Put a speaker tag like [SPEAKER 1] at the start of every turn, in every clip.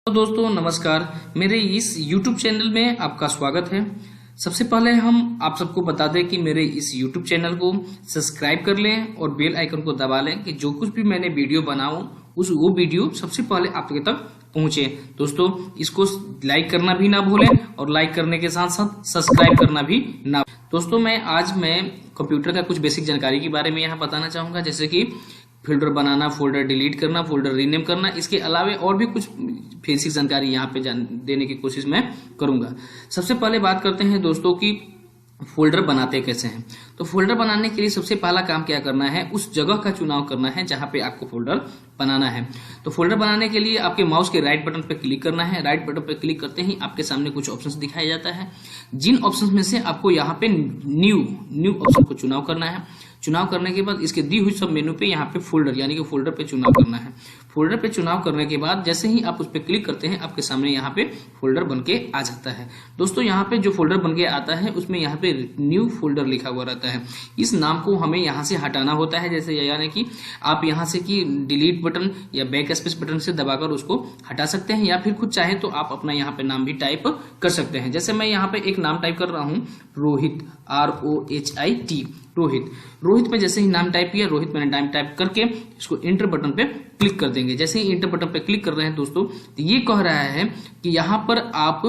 [SPEAKER 1] तो दोस्तों नमस्कार, मेरे इस YouTube चैनल में आपका स्वागत है। सबसे पहले हम आप सबको बता दें कि मेरे इस YouTube चैनल को सब्सक्राइब कर लें और बेल आइकन को दबा लें कि जो कुछ भी मैंने वीडियो बनाऊं वो वीडियो सबसे पहले आप तक पहुंचे। दोस्तों इसको लाइक करना भी ना भूलें और लाइक करने के साथ साथ सब्सक्राइब करना भी ना। दोस्तों आज मैं कंप्यूटर का कुछ बेसिक जानकारी के बारे में यहाँ बताना चाहूंगा, जैसे कि फोल्डर बनाना, फोल्डर डिलीट करना, फोल्डर रीनेम करना। इसके अलावा और भी कुछ बेसिक जानकारी यहाँ पे देने की कोशिश मैं करूंगा। सबसे पहले बात करते हैं दोस्तों कि फोल्डर बनाते कैसे हैं। तो फोल्डर बनाने के लिए सबसे पहला काम क्या करना है, उस जगह का चुनाव करना है जहां पे आपको फोल्डर बनाना है। तो फोल्डर बनाने के लिए आपके माउस के राइट बटन पर क्लिक करना है। राइट बटन पर क्लिक करते ही आपके सामने कुछ ऑप्शंस दिखाया जाता है। जिन ऑप्शंस में से आपको यहाँ पे न्यू ऑप्शन को चुनाव करना है। चुनाव करने के बाद इसके दी हुई सब मेनू पे यहाँ पे फोल्डर यानी कि फोल्डर पे चुनाव करना है। फोल्डर पे चुनाव करने के बाद जैसे ही आप उस पर क्लिक करते हैं आपके सामने यहाँ पे फोल्डर बनके आ जाता है। दोस्तों यहाँ पे जो फोल्डर बनके आता है उसमें यहाँ पे न्यू फोल्डर लिखा हुआ रहता है। इस नाम को हमें यहाँ से हटाना होता है, जैसे यानी कि आप यहाँ से कि डिलीट बटन या बैक स्पेस बटन से दबाकर उसको हटा सकते हैं, या फिर खुद चाहे तो आप अपना यहाँ पे नाम भी टाइप कर सकते हैं। जैसे मैं यहाँ पे एक नाम टाइप कर रहा हूँ, रोहित, ROHIT, रोहित में जैसे ही नाम टाइप किया, रोहित मैंने नाम टाइप करके इसको इंटर बटन पे क्लिक कर देंगे। जैसे ही इंटर बटन पे क्लिक कर रहे हैं दोस्तों, तो ये कह रहा है कि यहाँ पर आप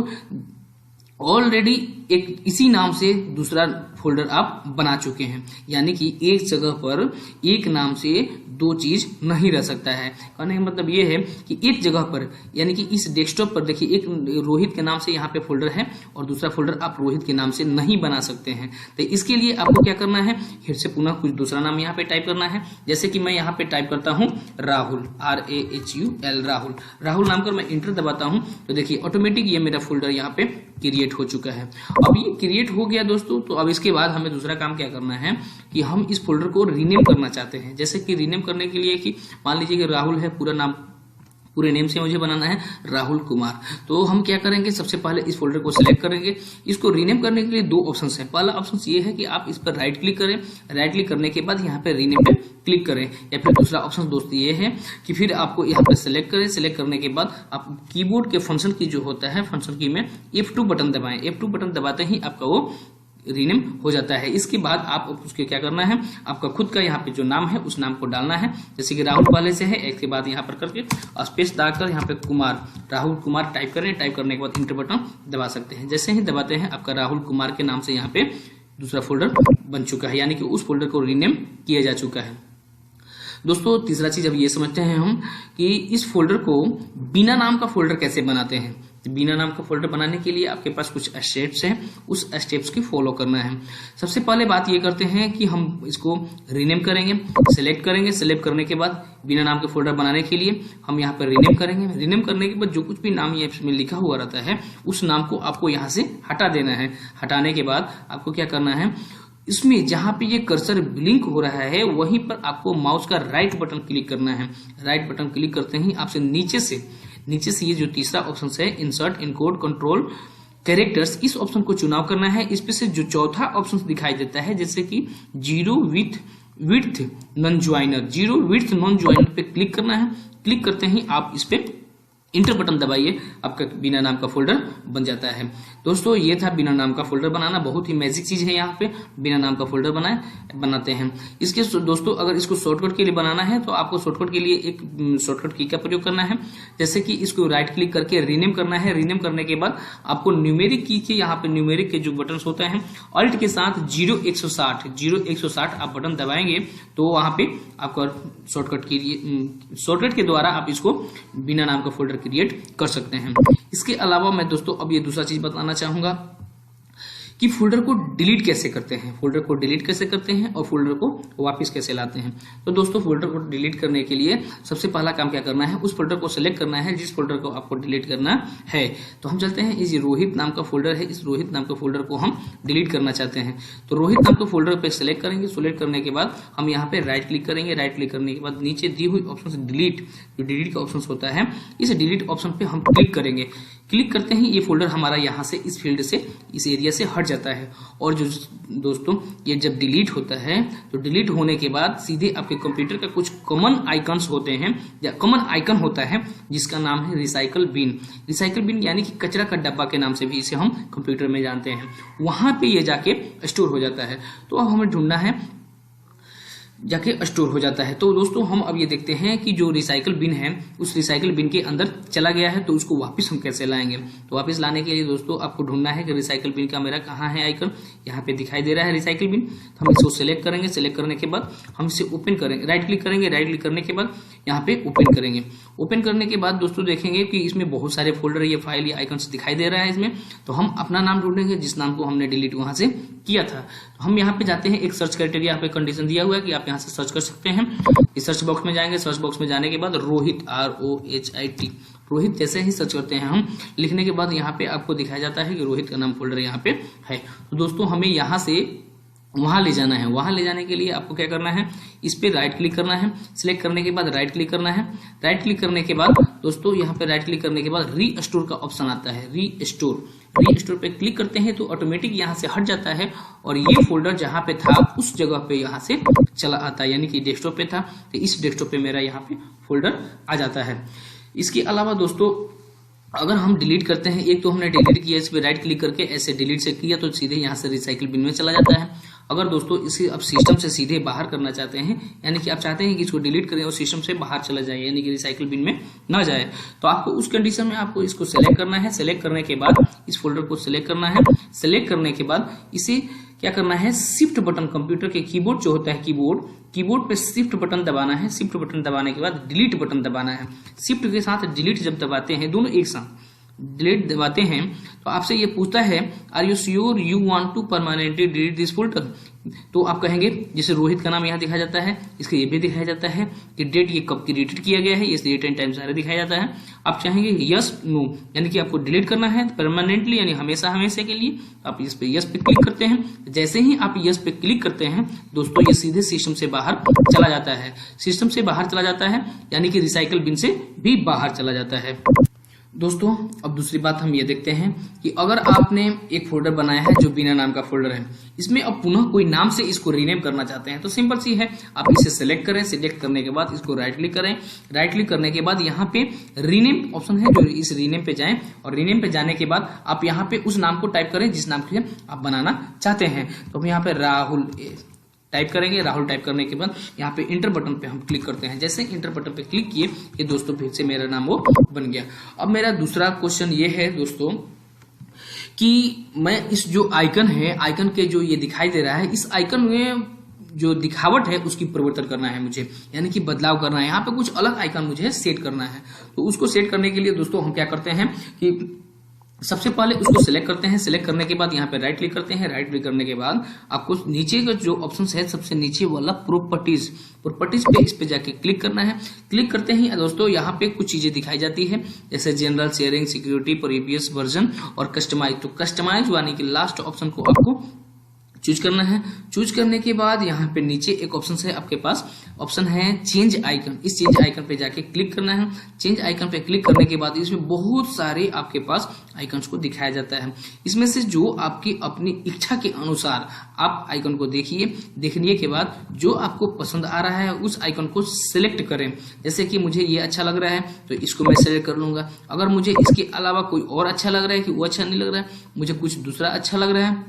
[SPEAKER 1] ऑलरेडी एक इसी नाम से दूसरा फोल्डर आप बना चुके हैं, यानी कि एक जगह पर एक नाम से दो चीज नहीं रह सकता है। कहने का मतलब ये है कि एक जगह पर यानी कि इस डेस्कटॉप पर देखिए एक रोहित के नाम से यहाँ पे फोल्डर है और दूसरा फोल्डर आप रोहित के नाम से नहीं बना सकते हैं। तो इसके लिए आपको क्या करना है, फिर से पुनः कुछ दूसरा नाम यहाँ पे टाइप करना है। जैसे कि मैं यहाँ पे टाइप करता हूँ राहुल, RAHUL, राहुल नाम कर मैं इंटर दबाता हूँ, तो देखिए ऑटोमेटिक ये मेरा फोल्डर यहाँ पे क्रिएट हो चुका है। अब ये क्रिएट हो गया दोस्तों, तो अब इसके बाद हमें दूसरा काम क्या करना है कि हम इस फोल्डर को रीनेम करना चाहते हैं। जैसे कि रीनेम करने के लिए कि मान लीजिए कि राहुल है, पूरा नाम पूरे नेम से मुझे बनाना है राहुल कुमार। तो हम क्या करेंगे, सबसे पहले इस फोल्डर को सिलेक्ट करेंगे। इसको रीनेम करने के लिए दो ऑप्शंस हैं। पहला ऑप्शन ये है कि आप इस पर राइट क्लिक करें, राइट क्लिक करने के बाद यहाँ पे रीनेम पे क्लिक करें, या फिर दूसरा ऑप्शन दोस्तों ये है कि फिर आपको यहाँ पे सिलेक्ट करें। सिलेक्ट करने के बाद आप कीबोर्ड के फंक्शन की जो होता है, फंक्शन की में F2 बटन दबाएं। F2 बटन दबाते ही आपका वो रीनेम हो जाता है। इसके बाद आप उसके क्या करना है, आपका खुद का यहाँ पे जो नाम है उस नाम को डालना है। जैसे कि राहुल पहले से है, इसके बाद यहाँ पर करके स्पेस डालकर यहाँ पे कुमार, राहुल कुमार टाइप करें। टाइप करने के बाद इंटर बटन दबा सकते हैं। जैसे ही दबाते हैं आपका राहुल कुमार के नाम से यहाँ पे दूसरा फोल्डर बन चुका है, यानी कि उस फोल्डर को रीनेम किया जा चुका है। दोस्तों तीसरा चीज अब ये समझते हैं हम कि इस फोल्डर को बिना नाम का फोल्डर कैसे बनाते हैं। तो बिना नाम का फोल्डर बनाने के लिए आपके पास कुछ स्टेप्स हैं, उस स्टेप्स की फॉलो करना है। सबसे पहले बात ये करते हैं कि हम इसको रीनेम करेंगे, सिलेक्ट करेंगे। सिलेक्ट करने के बाद बिना नाम के फोल्डर बनाने के लिए हम यहाँ पर रीनेम करेंगे। रीनेम करने के बाद जो कुछ भी नाम इसमें लिखा हुआ रहता है उस नाम को आपको यहाँ से हटा देना है। हटाने के बाद आपको क्या करना है, इसमें जहां पे ये कर्सर ब्लिंक हो रहा है वहीं पर आपको माउस का राइट बटन क्लिक करना है। राइट बटन क्लिक करते ही आपसे नीचे से ये जो तीसरा ऑप्शन है, इंसर्ट इनकोड कंट्रोल कैरेक्टर्स, इस ऑप्शन को चुनाव करना है। इस पे से जो चौथा ऑप्शन दिखाई देता है, जैसे कि zero width non joiner, zero width non joiner पे क्लिक करना है। क्लिक करते ही आप इस पे इंटर बटन दबाइए, आपका बिना नाम का फोल्डर बन जाता है। दोस्तों ये था बिना नाम का फोल्डर बनाना, बहुत ही मैजिक चीज है। यहाँ पे बिना नाम का फोल्डर बनाते हैं। इसके दोस्तों अगर इसको शॉर्टकट के लिए बनाना है तो आपको शॉर्टकट के लिए एक शॉर्टकट की का प्रयोग करना है। जैसे कि इसको राइट क्लिक करके रीनेम करना है। रीनेम करने के बाद आपको न्यूमेरिक की के यहाँ पे न्यूमेरिक के जो बटन होते हैं, अल्ट के साथ 0160 आप बटन दबाएंगे तो वहां पे आपका शॉर्टकट के द्वारा आप इसको बिना नाम का फोल्डर क्रिएट कर सकते हैं। इसके अलावा मैं दोस्तों अब ये दूसरा चीज बताना चाहूंगा कि फोल्डर को डिलीट कैसे करते हैं। फोल्डर को डिलीट कैसे करते हैं और फोल्डर को वापस कैसे लाते हैं। तो दोस्तों फोल्डर को डिलीट करने के लिए सबसे पहला काम क्या करना है, उस फोल्डर को सिलेक्ट करना है जिस फोल्डर को आपको डिलीट करना है। तो हम चलते हैं, इस रोहित नाम का फोल्डर है, इस रोहित नाम का फोल्डर को हम डिलीट करना चाहते हैं। तो रोहित नाम के फोल्डर पे सिलेक्ट करेंगे। सिलेक्ट करने के बाद हम यहाँ पे राइट क्लिक करेंगे। राइट क्लिक करने के बाद नीचे दी हुई ऑप्शन से डिलीट, जो डिलीट का ऑप्शन होता है, इस डिलीट ऑप्शन पे हम क्लिक करेंगे। क्लिक करते ही ये फोल्डर हमारा यहाँ से इस फील्ड से इस एरिया से हट जाता है। और जो दोस्तों ये जब डिलीट होता है तो डिलीट होने के बाद सीधे आपके कंप्यूटर का कुछ कॉमन आइकन्स होते हैं या कॉमन आइकन होता है जिसका नाम है रिसाइकल बिन। रिसाइकल बिन यानी कि कचरा का डब्बा के नाम से भी इसे हम कंप्यूटर में जानते हैं। वहां पे ये जाके स्टोर हो जाता है। तो अब हमें ढूंढना है, जाके स्टोर हो जाता है। तो दोस्तों हम अब ये देखते हैं कि जो रिसाइकल बिन है उस रिसाइकल बिन के अंदर चला गया है, तो उसको वापस हम कैसे लाएंगे। तो वापस लाने के लिए दोस्तों आपको ढूंढना है कि रिसाइकल बिन का मेरा कहाँ है आइकन। यहाँ पे दिखाई दे रहा है रिसाइकल बिन। तो हम इसको सिलेक्ट करेंगे। सिलेक्ट करने के बाद हम इसे ओपन करेंगे, राइट क्लिक करेंगे। राइट क्लिक करने के बाद यहाँ पे ओपन करेंगे। ओपन करने के बाद दोस्तों देखेंगे कि इसमें बहुत सारे फोल्डर, ये फाइल, ये आइकन्स दिखाई दे रहा है इसमें। तो हम अपना नाम ढूंढेंगे जिस नाम को हमने डिलीट वहां से किया था। तो हम यहाँ पे जाते हैं, एक सर्च क्राइटेरिया यहाँ पे कंडीशन दिया हुआ है कि आप यहाँ से सर्च कर सकते हैं। इस सर्च बॉक्स में जाएंगे। सर्च बॉक्स में जाने के बाद रोहित, ROHIT, रोहित जैसे ही सर्च करते हैं हम, लिखने के बाद यहाँ पे आपको दिखाया जाता है कि रोहित का नाम फोल्डर यहाँ पे है। तो दोस्तों हमें यहाँ से वहां ले जाना है। वहां ले जाने के लिए आपको क्या करना है, इस पे राइट क्लिक करना है। सिलेक्ट करने के बाद राइट क्लिक करना है। राइट क्लिक करने के बाद दोस्तों यहाँ पे राइट क्लिक करने के बाद रीस्टोर का ऑप्शन आता है। रीस्टोर पे क्लिक करते हैं तो ऑटोमेटिक यहाँ से हट जाता है और ये फोल्डर जहाँ पे था उस जगह पे यहाँ से चला आता है, यानी कि डेस्कटॉप पे था तो इस डेस्कटॉप पे मेरा यहाँ पे फोल्डर आ जाता है। इसके अलावा दोस्तों अगर हम डिलीट करते हैं, एक तो हमने डिलीट किया, इस पे राइट क्लिक करके ऐसे डिलीट से किया तो सीधे यहाँ से रिसाइकिल बिन में चला जाता है। अगर दोस्तों इसे अब सिस्टम से सीधे बाहर करना चाहते हैं, यानी कि आप चाहते हैं कि इसको डिलीट करें और सिस्टम से बाहर चला जाए, यानी कि रिसाइकिल बिन में ना जाए, तो आपको उस कंडीशन में आपको इसको सेलेक्ट करना है। सेलेक्ट करने के बाद इस फोल्डर को सिलेक्ट करना है। सिलेक्ट करने के बाद इसे क्या करना है, शिफ्ट बटन, कंप्यूटर के कीबोर्ड जो होता है कीबोर्ड पे शिफ्ट बटन दबाना है। शिफ्ट बटन दबाने के बाद डिलीट बटन दबाना है। शिफ्ट के साथ डिलीट जब दबाते हैं, दोनों एक साथ डिलीट दबाते हैं तो आपसे ये पूछता है are you sure you want to permanently delete this folder. तो आप कहेंगे, जैसे रोहित का नाम यहाँ दिखाया जाता है, इसका ये भी दिखाया जाता है कि डेट ये कब क्रिएटेड किया गया है, ये डेट एंड टाइम सारे दिखाया जाता है। आप चाहेंगे यस नो, यानी कि आपको डिलीट करना है परमानेंटली, यानी हमेशा हमेशा के लिए, आप इस पे यस पे क्लिक करते हैं। जैसे ही आप यस पे क्लिक करते हैं दोस्तों ये सीधे सिस्टम से बाहर चला जाता है। सिस्टम से बाहर चला जाता है यानी कि रिसाइकल बिन से भी बाहर चला जाता है। दोस्तों अब दूसरी बात हम ये देखते हैं कि अगर आपने एक फोल्डर बनाया है जो बिना नाम का फोल्डर है, इसमें अब पुनः कोई नाम से इसको रीनेम करना चाहते हैं, तो सिंपल सी है, आप इसे सिलेक्ट करें। सिलेक्ट करने के बाद इसको राइट क्लिक करें। राइट क्लिक करने के बाद यहाँ पे रीनेम ऑप्शन है, जो इस रीनेम पे जाएं और रीनेम पे जाने के बाद आप यहाँ पे उस नाम को टाइप करें जिस नाम से आप बनाना चाहते हैं। तो हम यहाँ पे राहुल टाइप करेंगे। राहुल टाइप करने के बाद यहाँ पे इंटर बटन पे हम क्लिक करते हैं। जैसे इंटर बटन पे क्लिक किए ये दोस्तों फिर से मेरा नाम वो बन गया। अब मेरा दूसरा क्वेश्चन ये है दोस्तों कि मैं इस जो आइकन है, आइकन के जो ये दिखाई दे रहा है, इस आइकन में जो दिखावट है उसकी परिवर्तन करना है मुझे, यानी कि बदलाव करना है। यहाँ पे कुछ अलग आइकन मुझे सेट करना है। तो उसको सेट करने के लिए दोस्तों हम क्या करते हैं कि सबसे पहले उसको सिलेक्ट करते हैं। सिलेक्ट करने के बाद यहाँ पे राइट क्लिक करते हैं। राइट क्लिक करने के बाद आपको नीचे का जो ऑप्शन है सबसे नीचे वाला प्रॉपर्टीज पे इस पे जाके क्लिक करना है। क्लिक करते ही दोस्तों यहाँ पे कुछ चीजें दिखाई जाती है, जैसे general, sharing, security, previous version और कस्टमाइज। तो कस्टमाइज यानी कि लास्ट ऑप्शन को आपको चूज करना है। चूज करने के बाद यहाँ पे नीचे एक ऑप्शन है आपके पास, ऑप्शन है चेंज आइकन। इस चेंज आइकन पे जाके क्लिक करना है। चेंज आइकन पे क्लिक करने के बाद इसमें बहुत सारे आपके पास आइकन्स को दिखाया जाता है। इसमें से जो आपकी अपनी इच्छा के अनुसार आप आइकन को देखिए। देखने के बाद जो आपको पसंद आ रहा है उस आइकन को सिलेक्ट करें। जैसे कि मुझे ये अच्छा लग रहा है तो इसको मैं सिलेक्ट कर लूंगा। अगर मुझे इसके अलावा कोई और अच्छा लग रहा है कि वो अच्छा नहीं लग रहा है, मुझे कुछ दूसरा अच्छा लग रहा है,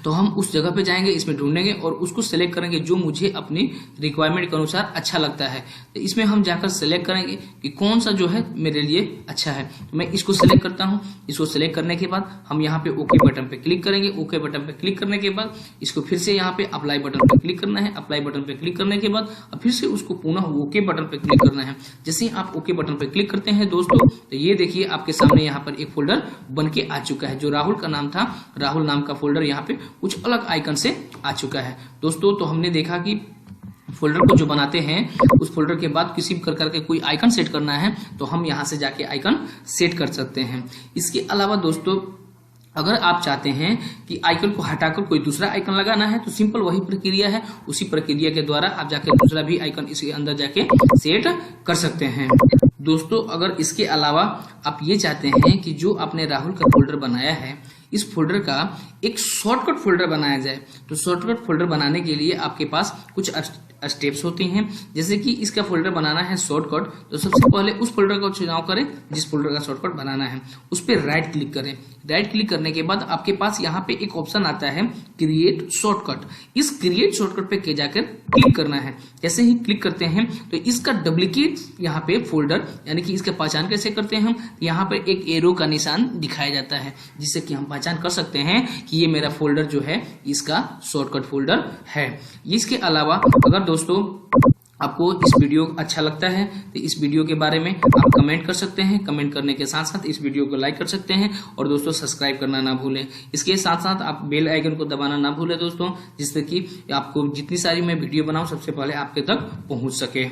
[SPEAKER 1] तो हम उस जगह पे जाएंगे, इसमें ढूंढेंगे और उसको सिलेक्ट करेंगे जो मुझे अपनी रिक्वायरमेंट के अनुसार अच्छा लगता है। तो इसमें हम जाकर सिलेक्ट करेंगे कि कौन सा जो है मेरे लिए अच्छा है। तो मैं इसको सिलेक्ट करता हूं। इसको सिलेक्ट करने के बाद हम यहाँ पे ओके बटन पे क्लिक करेंगे। ओके बटन पे क्लिक करने के बाद इसको फिर से यहाँ पे अप्लाई बटन पे क्लिक करना है। अप्लाई बटन पे क्लिक करने के बाद अब फिर से उसको पुनः ओके बटन पे क्लिक करना है। जैसे ही आप ओके बटन पे क्लिक करते हैं दोस्तों तो ये देखिए आपके सामने यहाँ पर एक फोल्डर बन के आ चुका है। जो राहुल का नाम था, राहुल नाम का फोल्डर यहाँ पे कुछ अलग आइकन से आ चुका है दोस्तों। तो हमने देखा कि फोल्डर को जो बनाते हैं उस फोल्डर के बाद किसी भी प्रकार के कोई आइकन सेट करना है तो हम यहां से जाके आइकन सेट कर सकते हैं। इसके अलावा दोस्तों अगर आप चाहते हैं कि आइकन को हटाकर कोई दूसरा आइकन लगाना है तो सिंपल वही प्रक्रिया है। उसी प्रक्रिया के द्वारा आप जाके दूसरा भी आइकन इसके अंदर जाके सेट कर सकते हैं। दोस्तों अगर इसके अलावा आप ये चाहते हैं कि जो आपने राहुल का फोल्डर बनाया है इस फोल्डर का एक शॉर्टकट फोल्डर बनाया जाए, तो शॉर्टकट फोल्डर बनाने के लिए आपके पास कुछ स्टेप्स होती हैं। जैसे कि इसका फोल्डर बनाना है शॉर्टकट, तो सबसे पहले उस फोल्डर का चुनाव करें जिस फोल्डर का शॉर्टकट बनाना है, उस पर राइट क्लिक करें। राइट क्लिक करने के बाद आपके पास यहाँ पे एक ऑप्शन आता है क्रिएट शॉर्टकट। इस क्रिएट शॉर्टकट पे जाकर क्लिक करना है। जैसे ही क्लिक करते हैं तो इसका डुप्लीकेट यहाँ पे फोल्डर यानी कि इसका पहचान कैसे करते हैं हम, यहाँ पे एक एरो का निशान दिखाया जाता है जिससे कि हम पहचान कर सकते हैं कि ये मेरा फोल्डर जो है इसका शॉर्टकट फोल्डर है। इसके अलावा अगर दोस्तों आपको इस वीडियो अच्छा लगता है तो इस वीडियो के बारे में आप कमेंट कर सकते हैं। कमेंट करने के साथ साथ इस वीडियो को लाइक कर सकते हैं और दोस्तों सब्सक्राइब करना ना भूलें। इसके साथ साथ आप बेल आइकन को दबाना ना भूलें दोस्तों, जिससे कि आपको जितनी सारी मैं वीडियो बनाऊं सबसे पहले आपके तक पहुंच सके।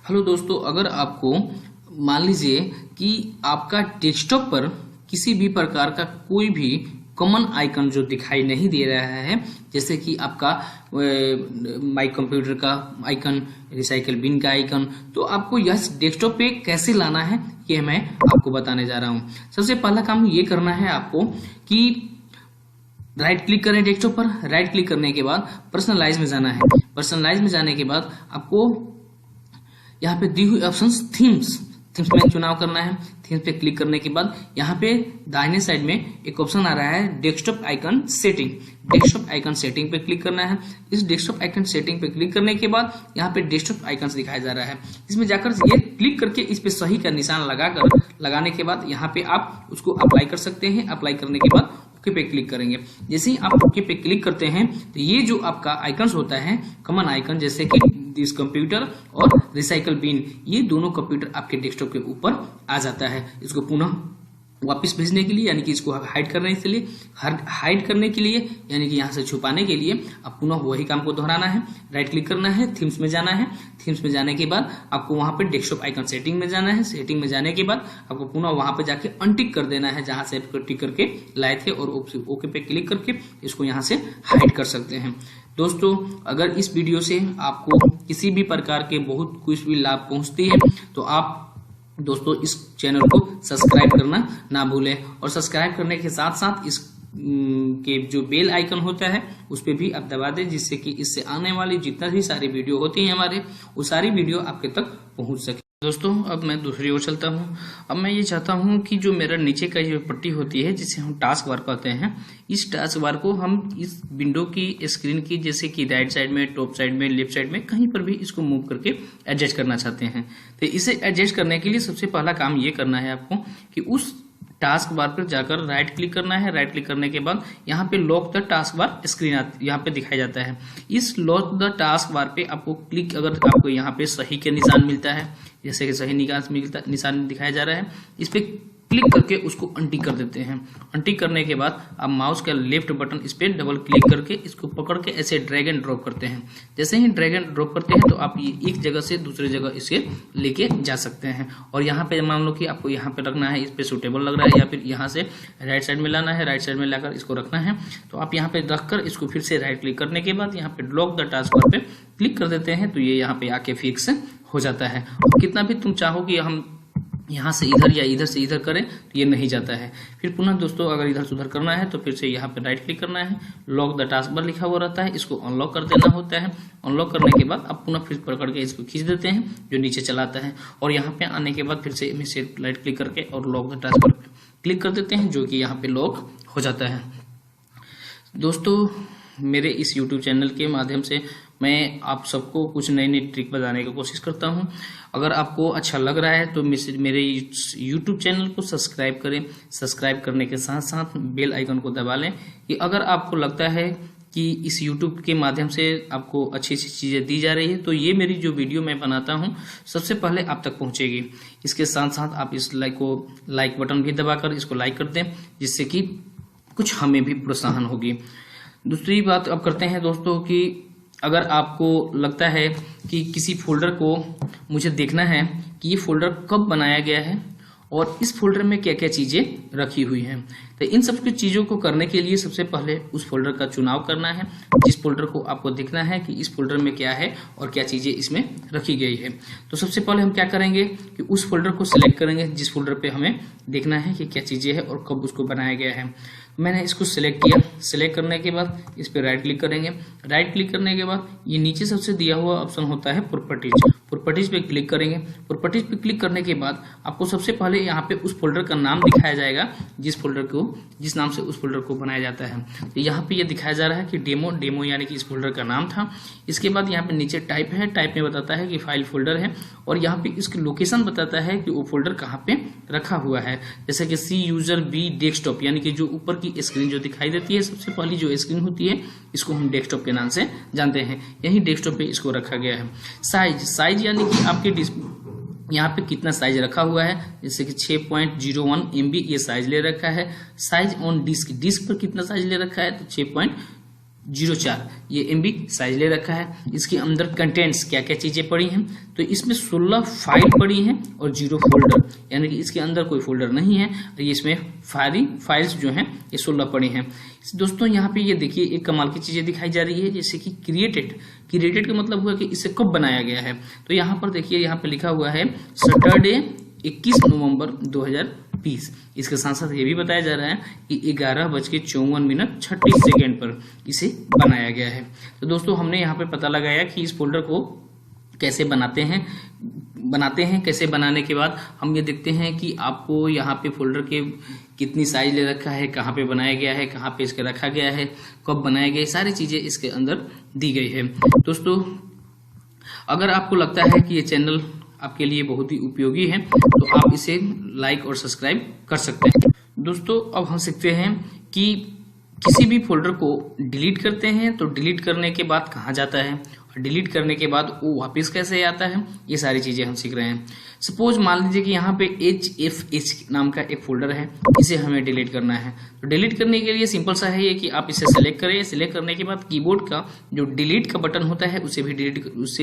[SPEAKER 1] हेलो दोस्तों, अगर आपको मान लीजिए कि आपका डेस्कटॉप पर किसी भी प्रकार का कोई भी कॉमन आइकन जो दिखाई नहीं दे रहा है, जैसे कि आपका माई कंप्यूटर का आइकन, रिसाइकल बिन का आइकन, तो आपको यह डेस्कटॉप पे कैसे लाना है ये मैं आपको बताने जा रहा हूं। सबसे पहला काम ये करना है आपको कि राइट क्लिक करें डेस्कटॉप पर। राइट क्लिक करने के बाद पर्सनलाइज में जाना है। पर्सनलाइज में जाने के बाद आपको यहाँ पे दी हुई ऑप्शन थीम्स में चुनाव करना है। थीम्स पे क्लिक करने के बाद यहाँ पे दाहिने साइड में एक ऑप्शन आ रहा है desktop icon setting. Desktop icon setting पे क्लिक करना है। इस डेस्कटॉप आइकन सेटिंग पे क्लिक करने के बाद यहाँ पे डेस्कटॉप आइकन दिखाया जा रहा है। इसमें जाकर ये क्लिक करके इस पे सही का निशान लगाने के बाद यहाँ पे आप उसको अप्लाई कर सकते हैं। अप्लाई करने के बाद ओके पे क्लिक करेंगे। जैसे ही आप ओके पे क्लिक करते हैं तो ये जो आपका आइकन होता है कॉमन आइकन, जैसे कि दिस कंप्यूटर और रिसाइकल बिन, ये दोनों कंप्यूटर आपके डेस्कटॉप के ऊपर आ जाता है। इसको पुनः वापस भेजने के लिए यानी कि इसको हाइड करने के लिए यानी कि यहाँ से छुपाने के लिए आप पुनः वही काम को दोहराना है। राइट क्लिक करना है, थीम्स में जाना है। थीम्स में जाने के बाद आपको वहां पे डेस्कटॉप आइकन सेटिंग में जाना है। सेटिंग में जाने के बाद आपको पुनः वहां पे जाके अनटिक कर देना है जहां से टिक करके लाए थे और ओके पे क्लिक करके इसको यहाँ से हाइड कर सकते हैं। दोस्तों अगर इस वीडियो से आपको किसी भी प्रकार के बहुत कुछ भी लाभ पहुंचती है तो आप दोस्तों इस चैनल को सब्सक्राइब करना ना भूलें और सब्सक्राइब करने के साथ साथ इस के जो बेल आइकन होता है उस पर भी आप दबा दें, जिससे कि इससे आने वाली जितना भी सारी वीडियो होती है हमारे वो सारी वीडियो आपके तक पहुंच सके। दोस्तों अब मैं दूसरी ओर चलता हूं। अब मैं ये चाहता हूं कि जो मेरा नीचे का जो पट्टी होती है जिसे हम टास्क बार कहते हैं, इस टास्क बार को हम इस विंडो की स्क्रीन की जैसे कि राइट साइड में, टॉप साइड में, लेफ्ट साइड में कहीं पर भी इसको मूव करके एडजस्ट करना चाहते हैं। तो इसे एडजस्ट करने के लिए सबसे पहला काम ये करना है आपको कि उस टास्क बार पर जाकर राइट क्लिक करना है। राइट क्लिक करने के बाद यहाँ पे lock the task bar screen यहाँ पे दिखाई जाता है। इस लॉक द टास्क बार पे आपको क्लिक, अगर आपको यहाँ पे सही के निशान मिलता है, जैसे कि सही निशान दिखाया जा रहा है, इस पे क्लिक करके उसको अनटिक कर देते हैं। अनटिक करने के बाद आप माउस का लेफ्ट बटन इस पे डबल क्लिक करके इसको पकड़ के ऐसे ड्रैग एंड ड्रॉप करते हैं। जैसे ही ड्रैग एंड ड्रॉप करते हैं तो आप ये एक जगह से दूसरी जगह इसे लेके जा सकते हैं। और यहाँ पे मान लो कि आपको यहाँ पे रखना है, इस पे सूटेबल लग रहा है, या फिर यहाँ से राइट साइड में लाना है, राइट साइड में लाकर इसको रखना है, तो आप यहाँ पे रखकर इसको फिर से राइट क्लिक करने के बाद यहाँ पे लॉक द टास्क बार पे क्लिक कर देते हैं तो ये यहाँ पे आके फिक्स हो जाता है। कितना भी तुम चाहो कि हम यहाँ से इधर या इधर से इधर करें तो ये नहीं जाता है। फिर पुनः दोस्तों अगर इधर से उधर करना है तो फिर से यहाँ पे राइट क्लिक करना है, लॉक द टास्क बार लिखा हुआ रहता है, इसको अनलॉक कर देना होता है। अनलॉक करने के बाद आप पुनः फिर पकड़ के इसको खींच देते हैं जो नीचे चलाता है, और यहाँ पे आने के बाद फिर से राइट क्लिक करके और लॉक द टास्क बार पे क्लिक कर देते हैं जो कि यहाँ पे लॉक हो जाता है। दोस्तों मेरे इस YouTube चैनल के माध्यम से मैं आप सबको कुछ नई नई ट्रिक बताने की कोशिश करता हूं। अगर आपको अच्छा लग रहा है तो मेरे YouTube चैनल को सब्सक्राइब करें। सब्सक्राइब करने के साथ साथ बेल आइकन को दबा लें कि अगर आपको लगता है कि इस YouTube के माध्यम से आपको अच्छी अच्छी चीज़ें दी जा रही है तो ये मेरी जो वीडियो मैं बनाता हूँ सबसे पहले आप तक पहुँचेगी। इसके साथ साथ आप इस लाइक बटन भी दबाकर इसको लाइक कर दें, जिससे कि कुछ हमें भी प्रोत्साहन होगी। दूसरी बात अब करते हैं दोस्तों कि अगर आपको लगता है कि किसी फोल्डर को मुझे देखना है कि ये फोल्डर कब बनाया गया है और इस फोल्डर में क्या क्या चीजें रखी हुई हैं। तो इन सब की चीजों को करने के लिए सबसे पहले उस फोल्डर का चुनाव करना है, जिस फोल्डर को आपको देखना है कि इस फोल्डर में क्या है और क्या चीजें इसमें रखी गई है। तो सबसे पहले हम क्या करेंगे कि उस फोल्डर को सिलेक्ट करेंगे जिस फोल्डर पे हमें देखना है कि क्या चीजें है और कब उसको बनाया गया है। मैंने इसको सिलेक्ट किया। सिलेक्ट करने के बाद इस पर राइट क्लिक करेंगे। राइट क्लिक करने के बाद ये नीचे सबसे दिया हुआ ऑप्शन होता है प्रॉपर्टीज। प्रॉपर्टीज पे क्लिक करेंगे। प्रॉपर्टीज पे क्लिक करने के बाद आपको सबसे पहले यहाँ पे उस फोल्डर का नाम दिखाया जाएगा जिस नाम से उस फोल्डर को बनाया जाता है। तो यहाँ पे ये दिखाया जा रहा है कि डेमो यानी कि इस फोल्डर का नाम था। इसके बाद यहाँ पे नीचे टाइप है, टाइप में बताता है कि फाइल फोल्डर है और यहाँ पे इसकी लोकेशन बताता है कि वो फोल्डर कहाँ पे रखा हुआ है। जैसे कि सी यूजर बी डेस्कटॉप, यानी कि जो ऊपर की स्क्रीन जो दिखाई देती है, सबसे पहली जो स्क्रीन होती है इसको हम डेस्कटॉप के नाम से जानते हैं। यही डेस्कटॉप पे इसको रखा गया है। साइज यानी कि आपके यहाँ पे कितना साइज रखा हुआ है, जैसे कि 6.01 MB ये साइज ले रखा है। साइज ऑन डिस्क पर कितना साइज ले रखा है, तो 6.04 ये MB साइज ले रखा है। इसके अंदर कंटेंट्स क्या क्या चीजें पड़ी हैं, तो इसमें 16 फाइल पड़ी हैं और 0 फोल्डर, यानी कि इसके अंदर कोई फोल्डर नहीं है। तो ये इसमें फाइल्स जो हैं ये 16 पड़ी हैं। दोस्तों यहाँ पे ये देखिए एक कमाल की चीजें दिखाई जा रही है, जैसे कि क्रिएटेड का मतलब हुआ कि इसे कब बनाया गया है। तो यहाँ पर देखिए, यहाँ पे लिखा हुआ है सैटरडे 21 नवंबर 2020। इसके साथ साथ ये भी बताया जा रहा है कि 11:54 पर इसे बनाया गया है। तो दोस्तों हमने यहाँ पे पता लगाया कि इस फोल्डर को कैसे बनाते हैं। कैसे बनाने के बाद हम ये देखते हैं कि आपको यहाँ पे फोल्डर के कितनी साइज ले रखा है, कहाँ पे बनाया गया है, कहाँ पे इसके रखा गया है, कब बनाया गया है, सारी चीजें इसके अंदर दी गई है। दोस्तों अगर आपको लगता है कि ये चैनल आपके लिए बहुत ही उपयोगी है तो आप इसे लाइक और सब्सक्राइब कर सकते हैं। दोस्तों अब हम सीखते हैं कि किसी भी फोल्डर को डिलीट करते हैं तो डिलीट करने के बाद कहाँ जाता है, और डिलीट करने के बाद वो वापस कैसे आता है, ये सारी चीजें हम सीख रहे हैं। सपोज मान लीजिए कि यहाँ पे HFH नाम का एक फोल्डर है, इसे हमें डिलीट करना है। तो डिलीट करने के लिए सिंपल सा है ये कि आप इसे सेलेक्ट करें। सेलेक्ट करने के बाद कीबोर्ड का जो डिलीट का बटन होता है उसे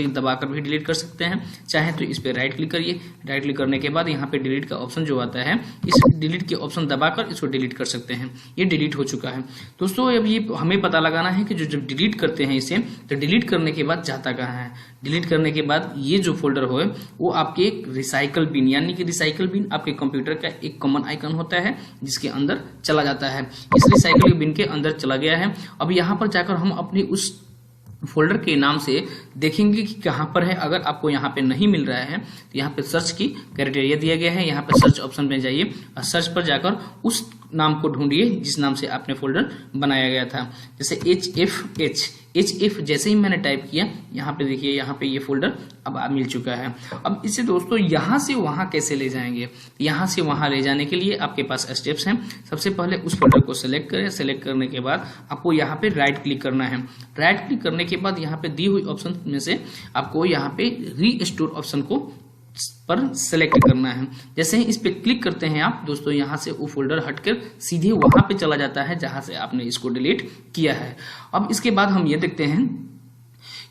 [SPEAKER 1] दबाकर भी डिलीट कर सकते हैं। चाहे तो इस पर राइट क्लिक करिए। राइट क्लिक करने के बाद यहाँ पे डिलीट का ऑप्शन जो आता है, इस डिलीट के ऑप्शन दबाकर इसको डिलीट कर सकते हैं। ये डिलीट हो चुका है। दोस्तों अब ये हमें पता लगाना है कि जब डिलीट करते हैं इसे, तो डिलीट करने के बाद जाता कहाँ है। डिलीट करने के बाद ये जो फोल्डर हो वो आपके एक रिसाइकल बिन, यानी कि रिसाइकल बिन आपके कंप्यूटर का एक कॉमन आइकन होता है जिसके अंदर चला जाता है। इस रिसाइकल बिन के अंदर चला गया है। अब यहाँ पर जाकर हम अपनी उस फोल्डर के नाम से देखेंगे कि कहाँ पर है। अगर आपको यहाँ पे नहीं मिल रहा है तो यहाँ पे सर्च की क्राइटेरिया दिया गया है। यहाँ पे सर्च ऑप्शन में जाइए और सर्च पर जाकर उस नाम को ढूंढिए जिस नाम से आपने फोल्डर बनाया गया था। जैसे HF जैसे ही मैंने टाइप किया, यहाँ पे देखिए, यहाँ पे ये फोल्डर अब मिल चुका है। अब इसे दोस्तों यहाँ से वहाँ कैसे ले जाएंगे, यहाँ से वहाँ ले जाने के लिए आपके पास स्टेप्स हैं। सबसे पहले उस फोल्डर को सिलेक्ट करें। सिलेक्ट करने के बाद आपको यहाँ पे राइट क्लिक करना है। राइट क्लिक करने के बाद यहाँ पे दी हुई ऑप्शन में से आपको यहाँ पे रीस्टोर ऑप्शन को पर सेलेक्ट करना है। जैसे ही इस पे क्लिक करते हैं आप दोस्तों, यहाँ से वो फोल्डर हटकर सीधे वहां पे चला जाता है जहां से आपने इसको डिलीट किया है। अब इसके बाद हम ये देखते हैं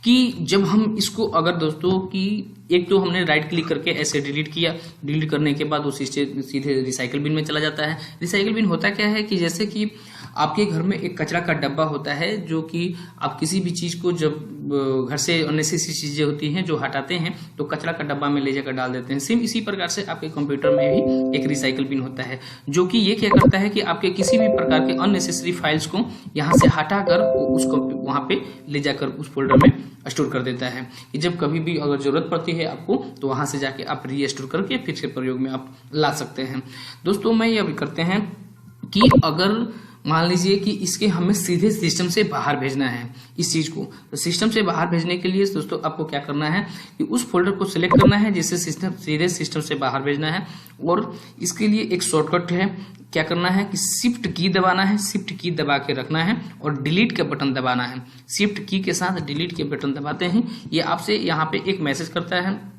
[SPEAKER 1] कि जब हम इसको अगर दोस्तों कि एक तो हमने राइट क्लिक करके ऐसे डिलीट किया, डिलीट करने के बाद वो सीधे रिसाइकल बिन में चला जाता है। रिसाइकल बिन होता क्या है कि जैसे कि आपके घर में एक कचरा का डब्बा होता है, जो कि आप किसी भी चीज को जब घर से अननेसेसरी चीजें होती हैं जो हटाते हैं तो कचरा का डब्बा में ले जाकर डाल देते हैं। सेम इसी प्रकार से आपके कंप्यूटर में भी एक रिसाइकल बिन होता है, जो कि ये क्या करता है कि आपके किसी भी प्रकार के अननेसेसरी फाइल्स को यहाँ से हटाकर उसको वहां पे ले जाकर उस फोल्डर में स्टोर कर देता है कि जब कभी भी अगर जरूरत पड़ती है आपको तो वहां से जाके आप रीस्टोर करके फिर से प्रयोग में आप ला सकते हैं। दोस्तों मैं ये भी करते हैं कि अगर मान लीजिए कि इसके हमें सीधे सिस्टम से बाहर भेजना है इस चीज को, तो सिस्टम से बाहर भेजने के लिए दोस्तों आपको क्या करना है कि उस फोल्डर को सिलेक्ट करना है जिससे सीधे सिस्टम से बाहर भेजना है। और इसके लिए एक शॉर्टकट है। क्या करना है कि शिफ्ट की दबाना है, शिफ्ट की दबा के रखना है और डिलीट का बटन दबाना है। शिफ्ट की के साथ डिलीट के बटन दबाते हैं, ये आपसे यहाँ पे एक मैसेज करता है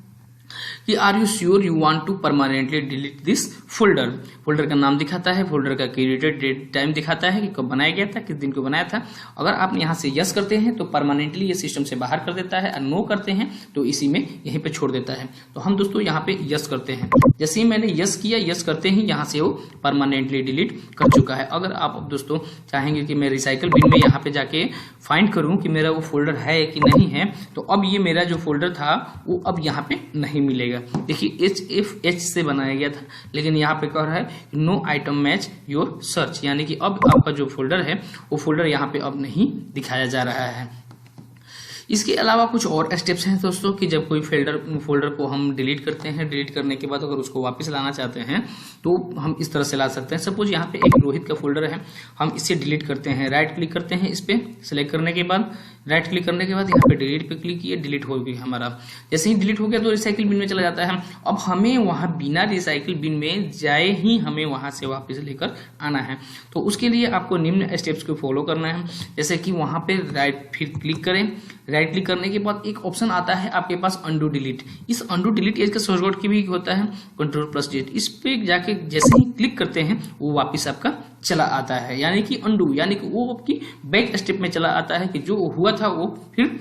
[SPEAKER 1] कि are you sure you want to permanently delete this folder. Folder का नाम दिखाता है, फोल्डर का क्रिएटेड डेट टाइम दिखाता है कि कब बनाया गया था, किस दिन को बनाया था। अगर आप यहाँ से यस करते हैं तो परमानेंटली ये सिस्टम से बाहर कर देता है, और नो करते हैं तो इसी में यहीं पे छोड़ देता है। तो हम दोस्तों यहाँ पे यस करते हैं। जैसे ही मैंने यस किया, यस करते ही यहाँ से वो परमानेंटली डिलीट कर चुका है। अगर आप दोस्तों चाहेंगे कि मैं रिसाइकल बिन में यहाँ पे जाके फाइंड करूँ कि मेरा वो फोल्डर है कि नहीं है, तो अब ये मेरा जो फोल्डर था वो अब यहाँ पे नहीं मिलेगा। देखिए HFH से बनाया गया था, लेकिन यहाँ पे कह रहा है no item match your search, यानी कि अब आपका जो फोल्डर है वो फोल्डर यहाँ पे अब नहीं दिखाया जा रहा है। इसके अलावा कुछ और स्टेप्स हैं दोस्तों कि जब कोई फोल्डर को हम डिलीट करते हैं, डिलीट करने के बाद अगर उसको वापस लाना चाहते हैं तो हम इस तरह से ला सकते हैं। सपोज यहाँ पे एक रोहित का फोल्डर है, हम इसे डिलीट करते हैं, राइट क्लिक करते हैं इस पे, सिलेक्ट करने के बाद राइट क्लिक करने के बाद यहाँ पे डिलीट पे क्लिक किए, डिलीट हो गई हमारा। जैसे ही डिलीट हो गया तो रिसाइकिल बिन में चला जाता है। अब हमें वहाँ बिना रिसाइकिल बिन में जाए ही हमें वहाँ से वापस लेकर आना है। तो उसके लिए आपको निम्न स्टेप्स को फॉलो करना है। जैसे कि वहाँ पे राइट फिर क्लिक करें, राइट क्लिक करने के बाद एक ऑप्शन आता है आपके पास अंडू डिलीट। इस अंडू डिलीट इसका शॉर्टकट की भी होता है Ctrl+Z। इस पे जाके जैसे ही क्लिक करते हैं वो वापस आपका चला आता है, यानी कि अंडू, यानी कि वो आपकी बैक स्टेप में चला आता है कि जो हुआ था वो फिर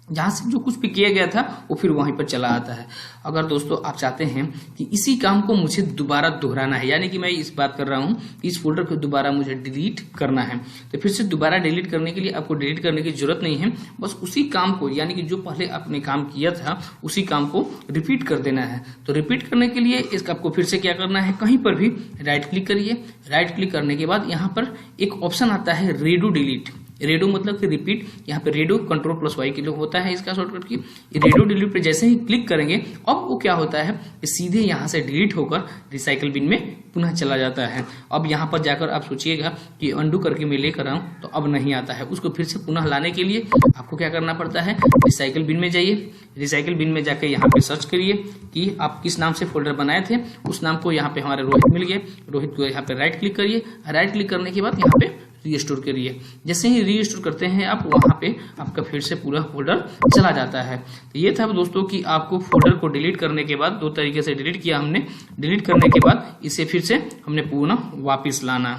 [SPEAKER 1] जहाँ से जो कुछ भी किया गया था वो फिर वहीं पर चला आता है। अगर दोस्तों आप चाहते हैं कि इसी काम को मुझे दोबारा दोहराना है, यानी कि मैं इस बात कर रहा हूँ कि इस फोल्डर को दोबारा मुझे डिलीट करना है, तो फिर से दोबारा डिलीट करने के लिए आपको डिलीट करने की जरूरत नहीं है। बस उसी काम को, यानी कि जो पहले आपने काम किया था उसी काम को रिपीट कर देना है। तो रिपीट करने के लिए इसका आपको फिर से क्या करना है, कहीं पर भी राइट क्लिक करिए। राइट क्लिक करने के बाद यहाँ पर एक ऑप्शन आता है रेडो डिलीट। रेडो मतलब कि रिपीट, यहाँ पे रेडो Ctrl+Y के लिए होता है इसका शॉर्टकट की। रेडो डिलीट पे जैसे ही क्लिक करेंगे अब वो क्या होता है, सीधे यहाँ से डिलीट होकर रिसाइकल बिन में पुनः चला जाता है। अब यहाँ पर जाकर आप सोचिएगा कि अंडू करके मैं लेकर आऊँ तो अब नहीं आता है। उसको फिर से पुनः लाने के लिए आपको क्या करना पड़ता है, रिसाइकल बिन में जाइए। रिसाइकल बिन में जाकर यहाँ पे सर्च करिए कि आप किस नाम से फोल्डर बनाए थे, उस नाम को यहाँ पे हमारे रोहित मिल गए। रोहित को यहाँ पे राइट क्लिक करिए। राइट क्लिक करने के बाद यहाँ पे रीस्टोर करिए। जैसे ही रीस्टोर करते हैं आप, वहाँ पे आपका फिर से पूरा फोल्डर चला जाता है। तो ये था दोस्तों कि आपको फोल्डर को डिलीट करने के बाद, दो तरीके से डिलीट किया हमने। डिलीट करने के बाद इसे फिर से हमने पुनः वापस लाना।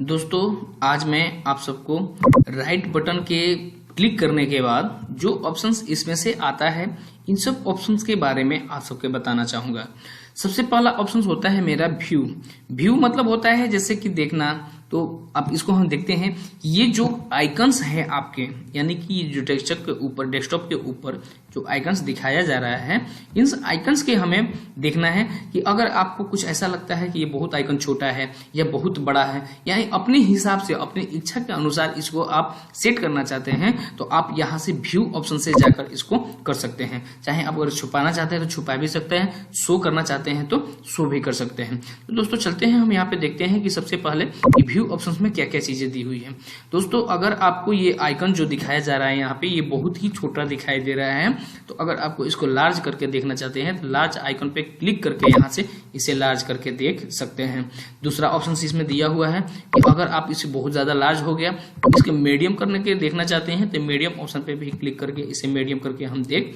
[SPEAKER 1] दोस्तों आज मैं आप सबको राइट बटन के क्लिक करने के बाद जो ऑप्शंस इसमें से आता है, इन सब ऑप्शंस के बारे में आप सबके बताना चाहूंगा। सबसे पहला ऑप्शन होता है मेरा व्यू। व्यू मतलब होता है जैसे कि देखना। तो अब इसको हम देखते हैं, ये जो आइकन्स हैं आपके, यानी कि जो डेस्कटॉप के ऊपर जो आइकन्स दिखाया जा रहा है, इन आइकन्स के हमें देखना है कि अगर आपको कुछ ऐसा लगता है कि ये बहुत आइकन छोटा है या बहुत बड़ा है, यानी अपने हिसाब से अपनी इच्छा के अनुसार इसको आप सेट करना चाहते हैं, तो आप यहाँ से व्यू ऑप्शन से जाकर इसको कर सकते हैं। चाहे आप अगर छुपाना चाहते हैं तो छुपा भी सकते हैं, शो करना चाहते हैं तो शो भी कर सकते हैं। तो दोस्तों चलते हैं हम यहाँ पे देखते हैं कि सबसे पहले व्यू ऑप्शंस में क्या क्या चीजें दी हुई है। दोस्तों अगर आपको ये आइकन जो दिखाया जा रहा है यहाँ पे, ये बहुत ही छोटा दिखाई दे रहा है, तो अगर आपको इसको लार्ज करके देखना चाहते हैं तो लार्ज आइकन पे क्लिक करके यहाँ से इसे लार्ज करके देख सकते हैं। दूसरा ऑप्शन इसमें दिया हुआ है कि अगर आप इसे बहुत ज्यादा लार्ज हो गया तो इसके मीडियम करने के देखना चाहते हैं तो मीडियम ऑप्शन पे भी क्लिक करके इसे मीडियम करके हम देख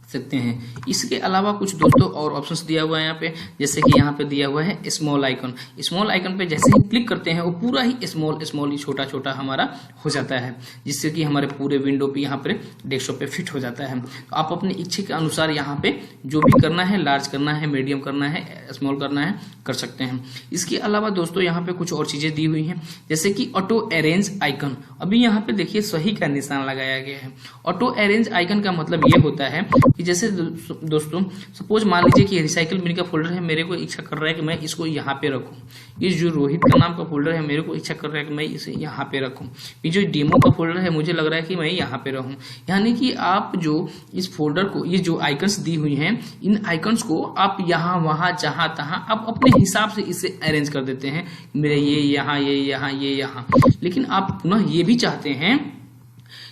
[SPEAKER 1] सकते हैं। इसके अलावा कुछ दोस्तों और ऑप्शंस दिया हुआ है यहाँ पे, जैसे कि यहाँ पे दिया हुआ है स्मॉल आइकन। स्मॉल आइकन पे जैसे ही क्लिक करते हैं वो पूरा ही स्मॉल ही छोटा छोटा हमारा हो जाता है, जिससे कि हमारे पूरे विंडो पे यहाँ पे डेस्कटॉप पे फिट हो जाता है। तो आप अपनी इच्छा के अनुसार यहाँ पे जो भी करना है, लार्ज करना है, मीडियम करना है, स्मॉल करना है, कर सकते हैं। इसके अलावा दोस्तों यहाँ पे कुछ और चीजें दी हुई हैं, जैसे कि ऑटो अरेंज आइकन। अभी यहाँ पे देखिए सही का निशान लगाया गया है। ऑटो अरेंज आइकन का मतलब ये होता है कि जैसे दोस्तों सपोज मान लीजिए कि रिसाइकल बिन का फोल्डर है, मेरे को इच्छा कर रहा है कि मैं इसको यहाँ पे रखूं। ये जो रोहित का नाम का फोल्डर है, मेरे को इच्छा कर रहा है कि मैं इसे यहाँ पे रखूं। ये जो डेमो का फोल्डर है, मुझे लग रहा है कि मैं यहाँ पे रहूं। यानी कि आप जो इस फोल्डर को, ये जो आइकन्स दी हुई हैं, इन आइकन्स को आप यहाँ वहाँ जहाँ तहाँ आप अपने हिसाब से इसे अरेंज कर देते हैं। मेरे ये यहाँ, ये यहाँ, ये यहाँ। लेकिन आप पुनः ये भी चाहते हैं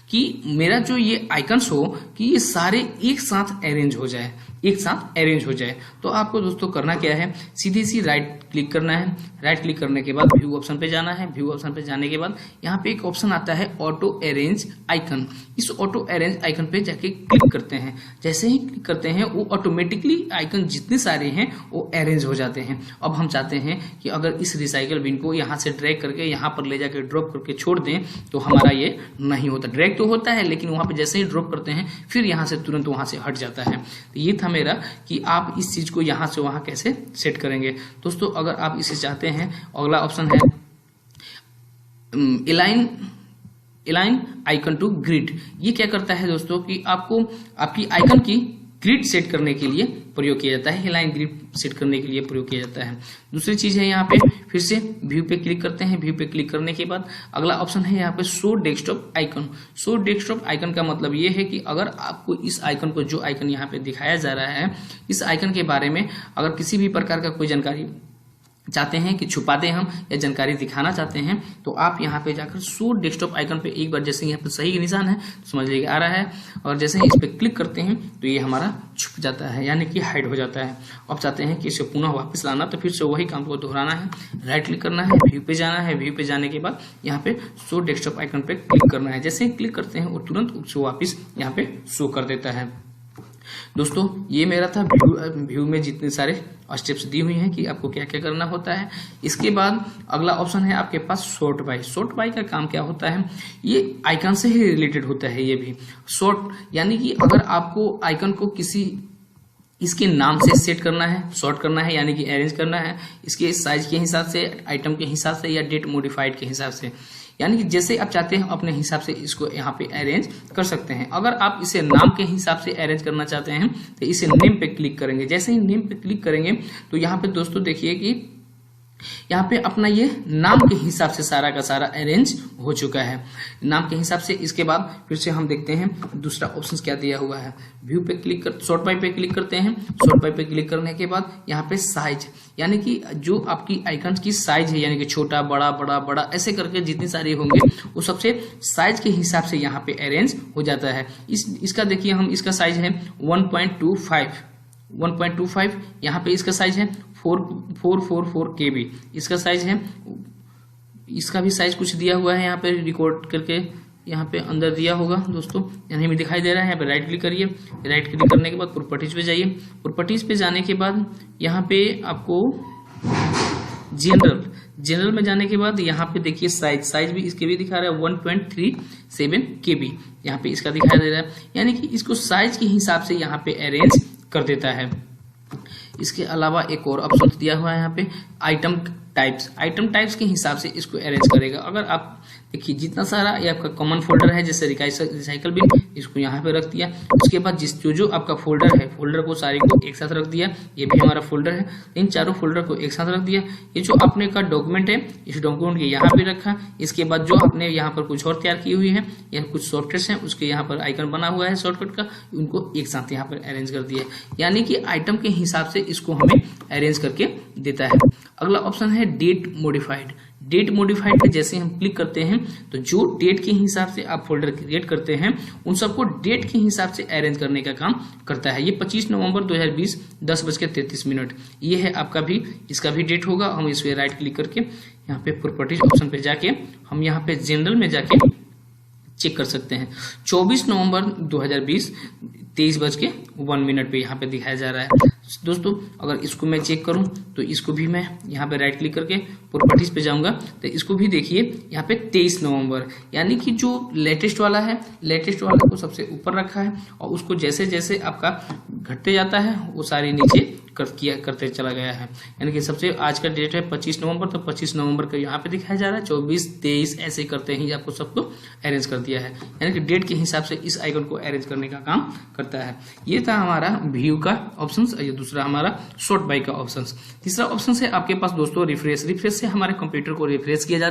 [SPEAKER 1] कि मेरा जो ये आइकन्स हो कि ये सारे एक साथ अरेंज हो जाए, एक साथ अरेंज हो जाए। तो आपको दोस्तों करना क्या है, सीधी सी राइट क्लिक करना है। राइट क्लिक करने के बाद व्यू ऑप्शन पे जाना है। व्यू ऑप्शन पे जाने के बाद यहाँ पे एक ऑप्शन आता है ऑटो अरेंज आइकन। इस ऑटो अरेंज आइकन पे जाके क्लिक करते हैं। जैसे ही क्लिक करते हैं वो ऑटोमेटिकली आइकन जितने सारे हैं वो अरेंज हो जाते हैं। अब हम चाहते हैं कि अगर इस रिसाइकल बिन को यहाँ से ड्रैग करके यहाँ पर ले जाके ड्रॉप करके छोड़ दें तो हमारा ये नहीं होता। ड्रैग तो होता है लेकिन वहां पे जैसे ही ड्रॉप करते हैं फिर यहाँ से तुरंत वहां से हट जाता है। तो ये था मेरा कि आप इस चीज को यहाँ से वहां कैसे सेट करेंगे। दोस्तों अगर आप इसे चाहते हैं, अगला ऑप्शन है इलाइन आइकन टू ग्रिड। ये क्या करता है दोस्तों कि आपको आपकी आइकन की ग्रिड सेट करने के लिए प्रयोग किया जाता है। इलाइन ग्रिड सेट करने के लिए प्रयोग किया जाता है। दूसरी चीज है यहाँ पे फिर से व्यू पे क्लिक करते हैं। व्यू पे क्लिक करने के बाद अगला ऑप्शन है यहाँ पे show desktop icon. Show desktop icon का मतलब ये है कि अगर आपको इस आइकन को, जो आइकन यहाँ पे दिखाया जा रहा है, इस आइकन के बारे में अगर किसी भी प्रकार का कोई जानकारी चाहते हैं कि छुपा दें हम या जानकारी दिखाना चाहते हैं तो आप यहाँ पे जाकर शो डेस्कटॉप आइकन पे एक बार जैसे यहाँ पे सही निशान है तो समझ लीजिए आ रहा है, और जैसे ही इस पे क्लिक करते हैं तो ये हमारा छुप जाता है, यानी कि हाइड हो जाता है। अब चाहते हैं कि इसे पुनः वापस लाना तो फिर से वही काम को दोहराना है। राइट क्लिक करना है, व्यू पे जाना है। व्यू पे जाने के बाद यहाँ पे शो डेस्कटॉप आइकन पे क्लिक करना है। जैसे ही क्लिक करते हैं वो तुरंत उसको वापिस यहाँ पे शो कर देता है। दोस्तों ये मेरा था व्यू में जितने सारे स्टेप्स दी हुई हैं कि आपको क्या क्या करना होता है। इसके बाद अगला ऑप्शन है आपके पास सॉर्ट बाय। सॉर्ट बाय का काम क्या होता है, ये आइकन से ही रिलेटेड होता है। ये भी सॉर्ट यानी कि अगर आपको आइकन को किसी इसके नाम से सेट करना है, सॉर्ट करना है, यानी कि अरेंज करना है इसके साइज के हिसाब से, आइटम के हिसाब से या डेट मॉडिफाइड के हिसाब से, यानी कि जैसे आप चाहते हैं अपने हिसाब से इसको यहाँ पे अरेंज कर सकते हैं। अगर आप इसे नाम के हिसाब से अरेंज करना चाहते हैं तो इसे नेम पे क्लिक करेंगे। जैसे ही नेम पे क्लिक करेंगे तो यहाँ पे दोस्तों देखिए कि यहाँ पे अपना ये नाम के हिसाब से सारा का सारा अरेंज हो चुका है, नाम के हिसाब से। इसके बाद फिर से हम देखते हैं दूसरा ऑप्शन क्या दिया हुआ है। व्यू पे क्लिक कर, सॉर्ट बाय पे क्लिक करते हैं। सॉर्ट बाय पे क्लिक करने के बाद यहाँ पे साइज, यानी कि जो आपकी आइकन की साइज है, यानी कि छोटा बड़ा बड़ा बड़ा ऐसे करके जितनी सारी होंगे वो सबसे साइज के हिसाब से यहाँ पे अरेंज हो जाता है। इसका देखिए हम इसका साइज है 1.25 यहाँ पे इसका साइज है 444 KB इसका साइज है। इसका भी साइज कुछ दिया हुआ है यहाँ पे रिकॉर्ड करके, यहाँ पे अंदर दिया होगा दोस्तों, यानी में दिखाई दे रहा है। यहाँ पे राइट क्लिक करिए। राइट क्लिक करने के बाद प्रॉपर्टीज पे जाइए। प्रॉपर्टीज पे जाने के बाद यहाँ पे आपको जनरल में जाने के बाद यहाँ पे देखिए साइज भी इसके भी दिखा रहा है 1.37 KB यहाँ पे इसका दिखाई दे रहा है, यानी कि इसको साइज के हिसाब से यहाँ पे अरेंज कर देता है। इसके अलावा एक और ऑप्शन दिया हुआ है यहाँ पे आइटम टाइप्स के हिसाब से इसको अरेंज करेगा। अगर आप देखिए जितना सारा ये आपका कॉमन फोल्डर है, जैसे रिसाइकल बिन, इसको यहाँ पे रख दिया। उसके बाद जो आपका फोल्डर है, फोल्डर को सारे को एक साथ रख दिया। ये भी हमारा फोल्डर है, इन चारों फोल्डर को एक साथ रख दिया। ये जो अपने का डॉक्यूमेंट है, इस डॉक्यूमेंट के यहाँ पे रखा। इसके बाद जो आपने यहाँ पर कुछ और तैयार की हुई है या कुछ सॉफ्टवेयर हैं उसके यहाँ पर आइकन बना हुआ है शॉर्टकट का, उनको एक साथ यहाँ पर अरेंज कर दिया, यानी कि आइटम के हिसाब से इसको हमें अरेंज करके देता है। अगला ऑप्शन है डेट मॉडिफाइड। डेट मॉडिफाइड पे जैसे हम क्लिक करते हैं तो जो डेट के हिसाब से आप फोल्डर क्रिएट करते हैं उन सबको डेट के हिसाब से अरेंज करने का काम करता है। ये 25 नवंबर 2020 10:33 ये है आपका भी, इसका भी डेट होगा। हम इस पे राइट क्लिक करके यहाँ पे प्रॉपर्टीज ऑप्शन पे जाके हम यहाँ पे जनरल में जाके चेक कर सकते हैं। 24 नवंबर 2020 23:01 पे यहाँ पे दिखाया जा रहा है। दोस्तों अगर इसको मैं चेक करूं तो इसको भी मैं यहाँ पे राइट क्लिक करके प्रॉपर्टीज पे जाऊंगा तो इसको भी देखिए यहाँ पे 23 नवंबर, यानी कि जो लेटेस्ट वाला है, लेटेस्ट वाले को सबसे ऊपर रखा है और उसको जैसे जैसे आपका घटते जाता है वो सारे नीचे करते चला गया है। यानी कि सबसे आज का डेट है 25 नवंबर, तो 25 नवंबर का यहाँ पे दिखाया जा रहा है। 24 23 ऐसे करते ही आपको सबको अरेंज कर दिया है, यानी कि डेट के हिसाब से इस आइकन को अरेंज करने का काम करता है। ये था हमारा व्यू का ऑप्शन, ये दूसरा हमारा सॉर्ट बाय का ऑप्शन। तीसरा ऑप्शन है आपके पास दोस्तों रिफ्रेश से हमारे कंप्यूटर को रिफ्रेश किया जाता है।